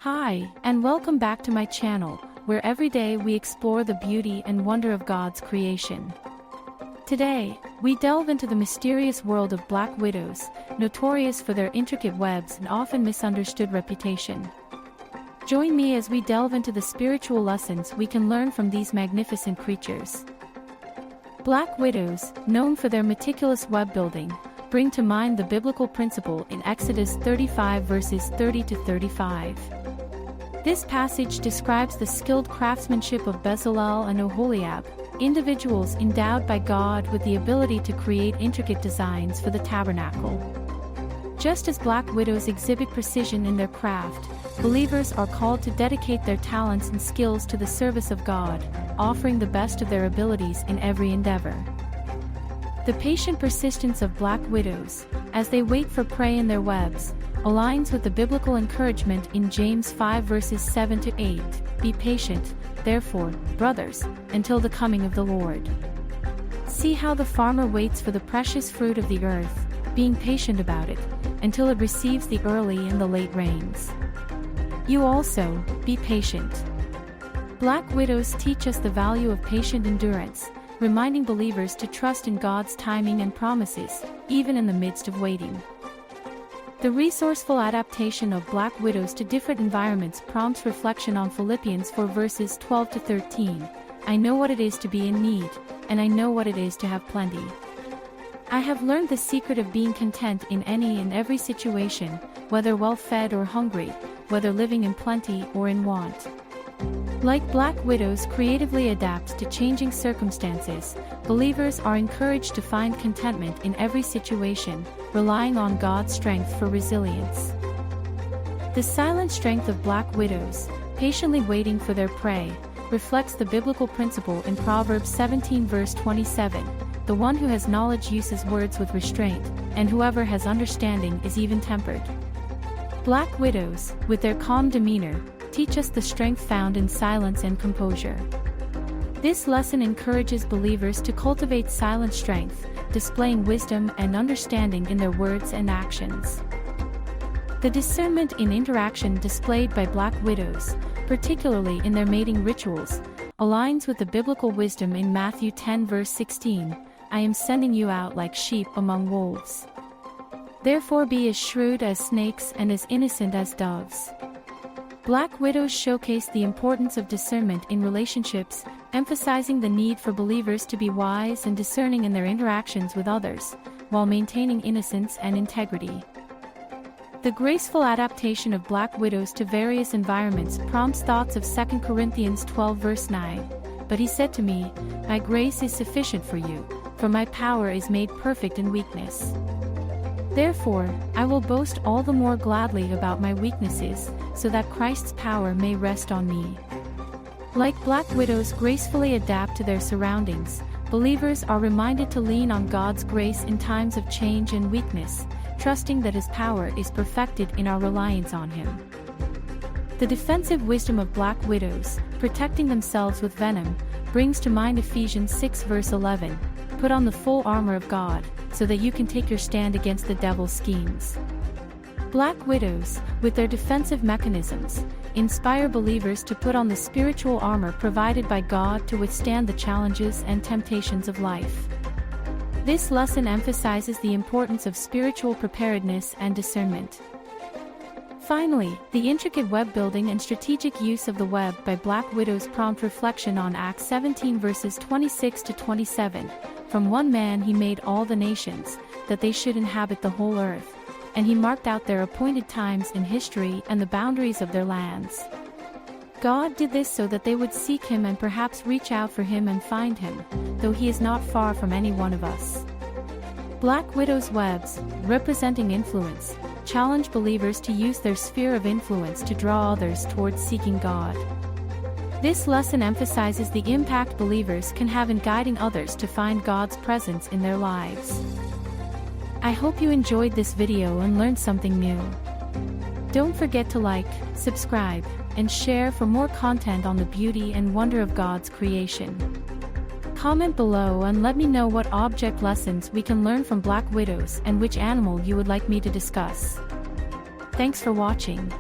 Hi, and welcome back to my channel, where every day we explore the beauty and wonder of God's creation. Today, we delve into the mysterious world of black widows, notorious for their intricate webs and often misunderstood reputation. Join me as we delve into the spiritual lessons we can learn from these magnificent creatures. Black widows, known for their meticulous web building, bring to mind the biblical principle in Exodus 35 verses 30 to 35. This passage describes the skilled craftsmanship of Bezalel and Oholiab, individuals endowed by God with the ability to create intricate designs for the tabernacle. Just as black widows exhibit precision in their craft, believers are called to dedicate their talents and skills to the service of God, offering the best of their abilities in every endeavor. The patient persistence of black widows, as they wait for prey in their webs, aligns with the biblical encouragement in James 5 verses 7 to 8, "Be patient, therefore, brothers, until the coming of the Lord." See how the farmer waits for the precious fruit of the earth, being patient about it, until it receives the early and the late rains. You also, be patient. Black widows teach us the value of patient endurance, reminding believers to trust in God's timing and promises, even in the midst of waiting. The resourceful adaptation of black widows to different environments prompts reflection on Philippians 4 verses 12 to 13. "I know what it is to be in need, and I know what it is to have plenty. I have learned the secret of being content in any and every situation, whether well-fed or hungry, whether living in plenty or in want." Like black widows creatively adapt to changing circumstances, believers are encouraged to find contentment in every situation, relying on God's strength for resilience. The silent strength of black widows, patiently waiting for their prey, reflects the biblical principle in Proverbs 17 verse 27, "The one who has knowledge uses words with restraint, and whoever has understanding is even-tempered." Black widows, with their calm demeanor, teach us the strength found in silence and composure. This lesson encourages believers to cultivate silent strength, displaying wisdom and understanding in their words and actions. The discernment in interaction displayed by black widows, particularly in their mating rituals, aligns with the biblical wisdom in Matthew 10 verse 16, "I am sending you out like sheep among wolves. Therefore be as shrewd as snakes and as innocent as doves." Black widows showcase the importance of discernment in relationships, emphasizing the need for believers to be wise and discerning in their interactions with others, while maintaining innocence and integrity. The graceful adaptation of black widows to various environments prompts thoughts of 2 Corinthians 12 verse 9, "But he said to me, My grace is sufficient for you, for my power is made perfect in weakness. Therefore, I will boast all the more gladly about my weaknesses, so that Christ's power may rest on me." Like black widows gracefully adapt to their surroundings, believers are reminded to lean on God's grace in times of change and weakness, trusting that His power is perfected in our reliance on Him. The defensive wisdom of black widows, protecting themselves with venom, brings to mind Ephesians 6 verse 11, "Put on the full armor of God, so that you can take your stand against the devil's schemes." Black widows, with their defensive mechanisms, inspire believers to put on the spiritual armor provided by God to withstand the challenges and temptations of life. This lesson emphasizes the importance of spiritual preparedness and discernment. Finally, the intricate web building and strategic use of the web by black widows prompt reflection on Acts 17 verses 26 to 27. "From one man he made all the nations, that they should inhabit the whole earth. And he marked out their appointed times in history and the boundaries of their lands." God did this so that they would seek Him and perhaps reach out for Him and find Him, though He is not far from any one of us. Black widows' webs, representing influence, challenge believers to use their sphere of influence to draw others towards seeking God. This lesson emphasizes the impact believers can have in guiding others to find God's presence in their lives. I hope you enjoyed this video and learned something new. Don't forget to like, subscribe, and share for more content on the beauty and wonder of God's creation. Comment below and let me know what object lessons we can learn from black widows and which animal you would like me to discuss. Thanks for watching.